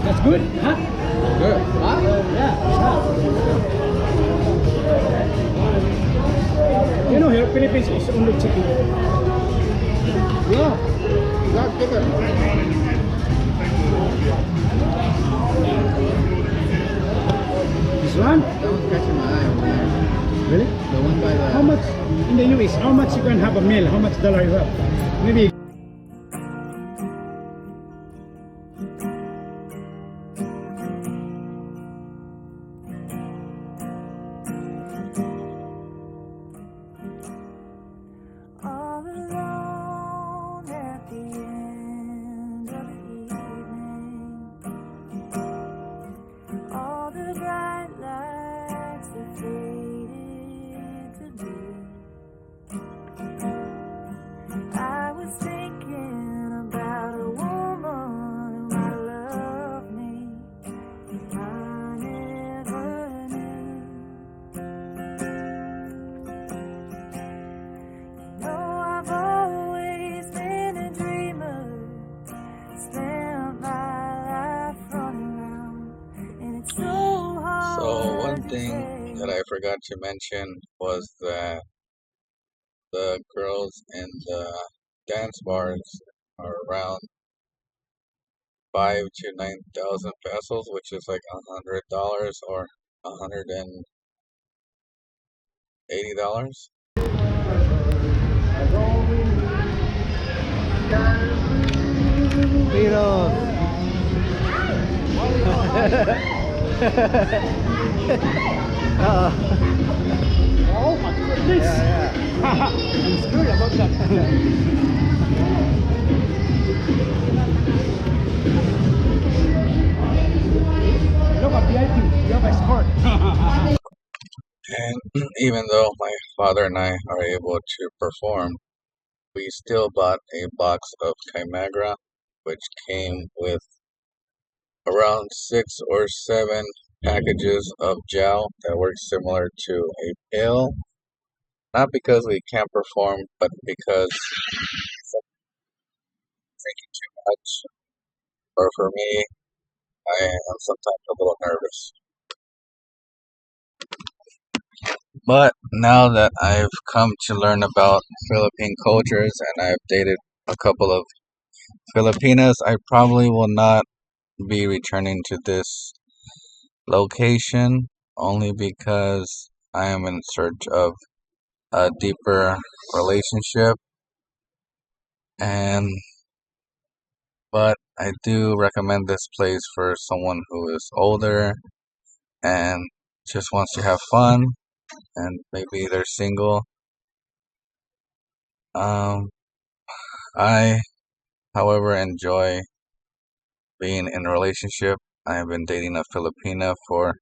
That's good, huh? Good. Hot? Yeah. You know, here, Philippines is only chicken. Yeah. Not chicken. This one? That one's catching my eye over there. Really? The one by the... How much in the US? How much you can have a meal? How much dollar you have? Maybe. All alone at the end of the evening, all the bright lights have faded to blue. I was thinking about a woman who might love me if I never knew. I've always been a dreamer, spent my life running around, and it's so hard. So one thing that I forgot to mention was that the girls in the dance bars are around 5 to 9,000 pesos, which is like $100 or $180. Pero... Oh my goodness! I'm scared about that. Look at VIP. You have a escort. And even though my father and I are able to perform, we still bought a box of Chimagra, which came with around 6 or 7 packages of gel that works similar to a pill. Not because we can't perform, but because drinking too much, or for me, I am sometimes a little nervous. But now that I've come to learn about Philippine cultures and I've dated a couple of Filipinas, I probably will not be returning to this location only because I am in search of a deeper relationship, and but I do recommend this place for someone who is older and just wants to have fun, and maybe they're single. I, however, enjoy being in a relationship. I have been dating a Filipina for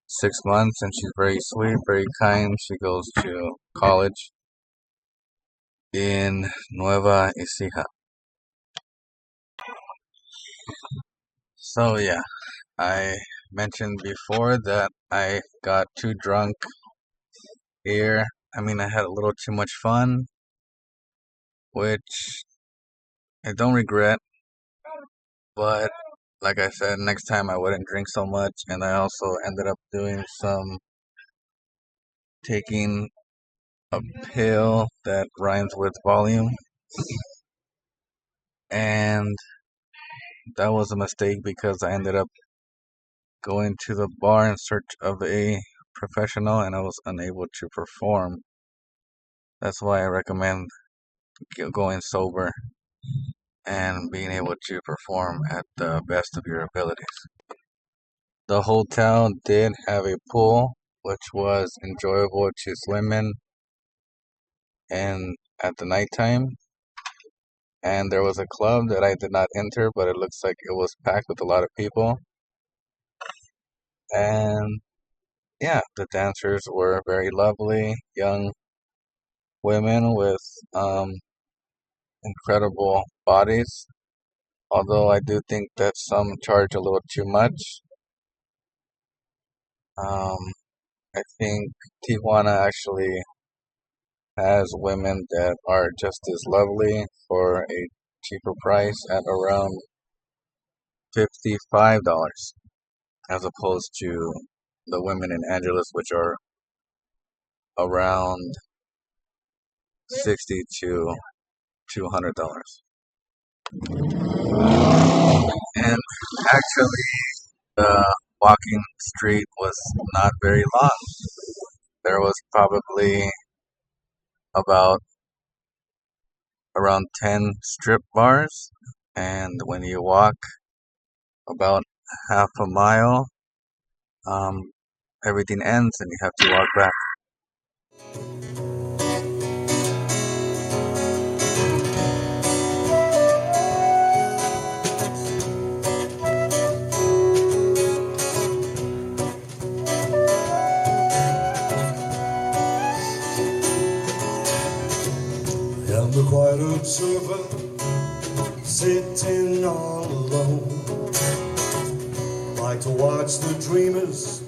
6 months, and she's very sweet, very kind. She goes to college in Nueva Ecija. So yeah, I mentioned before that I got too drunk here. I mean, I had a little too much fun, which I don't regret, but like I said, next time I wouldn't drink so much, and I also ended up taking a pill that rhymes with volume, and that was a mistake because I ended up going to the bar in search of a professional and I was unable to perform. That's why I recommend going sober and being able to perform at the best of your abilities. The hotel did have a pool, which was enjoyable to swim in and at the nighttime. And there was a club that I did not enter, but it looks like it was packed with a lot of people. And yeah, the dancers were very lovely, young women with incredible bodies. Although I do think that some charge a little too much. Um, I think Tijuana actually has women that are just as lovely for a cheaper price at around $55 as opposed to the women in Angeles, which are around 60 to $200. And actually, the walking street was not very long. There was probably about around 10 strip bars, and when you walk about half a mile, um, everything ends and you have to walk back. I'm the quiet observer, sitting all alone. Like to watch the dreamers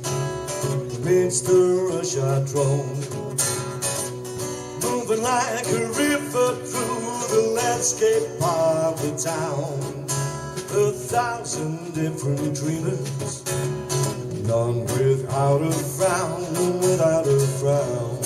amidst the rush I drone. Moving like a river through the landscape of the town. 1,000 different dreamers, none without a frown, without a frown.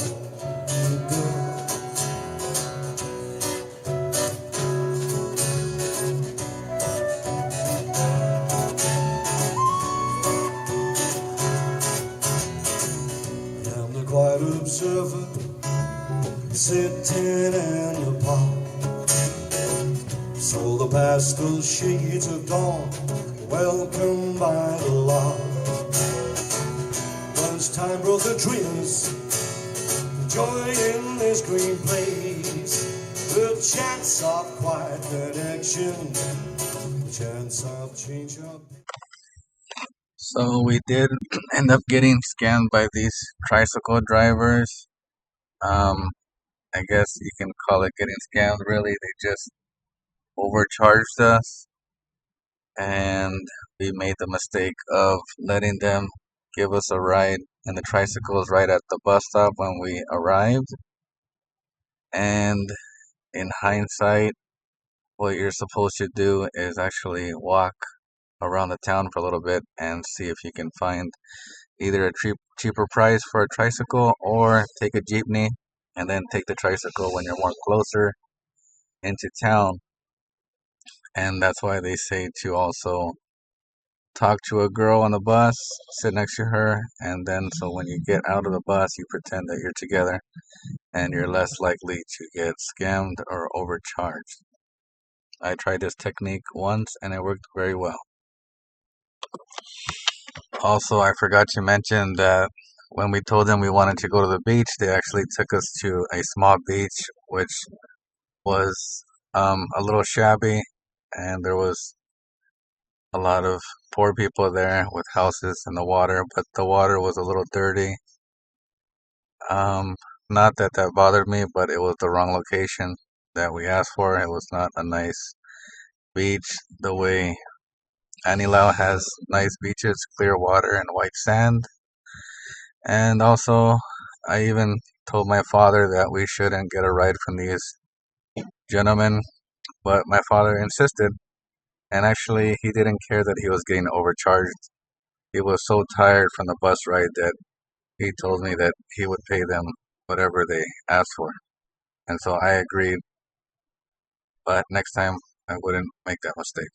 I'm the quiet observer, sitting in the park. So the pastel shades of dawn, welcomed by the lark. Lunchtime brought the dreamers, joy in this green place. The chance of quiet connection, the chance of change of. So we did end up getting scammed by these tricycle drivers. Um, I guess you can call it getting scammed, really. They just overcharged us, and we made the mistake of letting them give us a ride in the tricycles right at the bus stop when we arrived. And in hindsight, what you're supposed to do is actually walk around the town for a little bit and see if you can find either a cheaper price for a tricycle or take a jeepney and then take the tricycle when you're more closer into town. And that's why they say to also talk to a girl on the bus, sit next to her, and then so when you get out of the bus, you pretend that you're together and you're less likely to get scammed or overcharged. I tried this technique once and it worked very well. Also, I forgot to mention that when we told them we wanted to go to the beach, they actually took us to a small beach, which was a little shabby, and there was a lot of poor people there with houses in the water, but the water was a little dirty. Um, Not that that bothered me, but it was the wrong location that we asked for. It was not a nice beach the way Anilao has nice beaches, clear water, and white sand. And also, I even told my father that we shouldn't get a ride from these gentlemen, but my father insisted. And actually, he didn't care that he was getting overcharged. He was so tired from the bus ride that he told me that he would pay them whatever they asked for. And so I agreed, but next time I wouldn't make that mistake.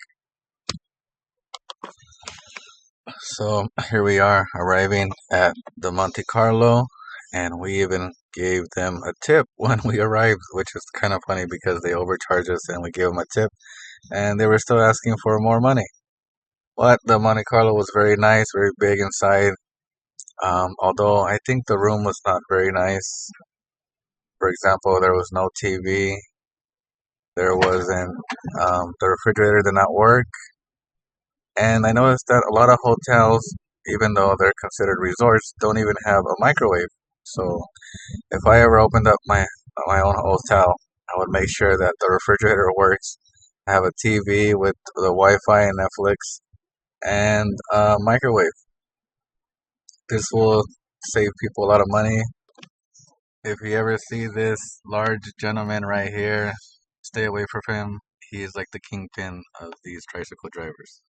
So here we are arriving at the Monte Carlo, and we even gave them a tip when we arrived, which is kind of funny because they overcharged us and we gave them a tip, and they were still asking for more money. But the Monte Carlo was very nice, very big inside. Although I think the room was not very nice. For example, there was no TV. There wasn't, the refrigerator did not work. And I noticed that a lot of hotels, even though they're considered resorts, don't even have a microwave. So if I ever opened up my own hotel, I would make sure that the refrigerator works. I have a TV with the Wi-Fi and Netflix and a microwave. This will save people a lot of money. If you ever see this large gentleman right here, stay away from him. He is like the kingpin of these tricycle drivers.